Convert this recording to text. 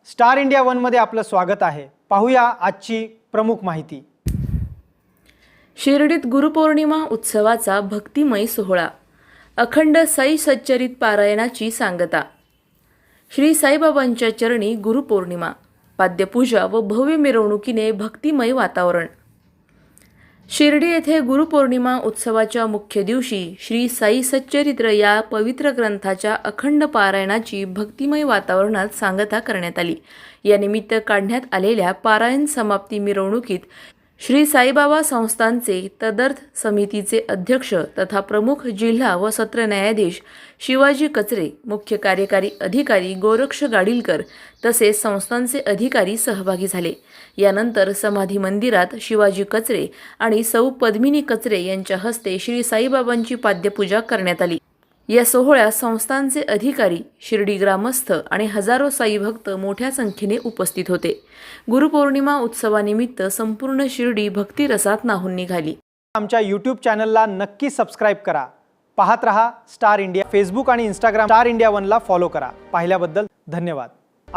Star India one मध्ये आपलं स्वागत आहे। पाहूया आजची प्रमुख माहिती। शिर्डीत गुरुपौर्णिमा उत्सवाचा भक्तिमय सोहळा, अखंड साई सच्चरित पारायणाची सांगता। श्री साईबाबांच्या चरणी गुरुपौर्णिमा, पाद्यपूजा व भव्य मिरवणुकीने भक्तिमय वातावरण। शिर्डी येथे गुरुपौर्णिमा उत्सवाच्या मुख्य दिवशी श्री साई सच्चरित्र या पवित्र ग्रंथाच्या अखंड पारायणाची भक्तिमय वातावरणात सांगता करण्यात आली। या निमित्त काढण्यात आलेल्या पारायण समाप्ती मिरवणुकीत श्री साईबाबा संस्थानचे तदर्थ समितीचे अध्यक्ष तथा प्रमुख जिल्हा व सत्र न्यायाधीश शिवाजी कचरे, मुख्य कार्यकारी अधिकारी गोरक्ष गाडीलकर तसेच संस्थानचे अधिकारी सहभागी झाले। यानंतर समाधी मंदिरात शिवाजी कचरे आणि सौ पद्मिनी कचरे यांच्या हस्ते श्री साईबाबांची पाद्यपूजा करण्यात आली। या सोहळ्यात संस्थानचे अधिकारी, शिर्डी ग्रामस्थ आणि हजारो साई भक्त मोठ्या संख्येने उपस्थित होते। गुरुपौर्णिमा उत्सवानिमित्त संपूर्ण शिर्डी भक्तिरसात न्हाऊन निघाली। आमच्या YouTube चॅनलला नक्की सबस्क्राइब करा। पाहत रहा स्टार इंडिया। फेसबुक आणि इंस्टाग्राम स्टार इंडिया वनला फॉलो करा। पाहिल्याबद्दल धन्यवाद।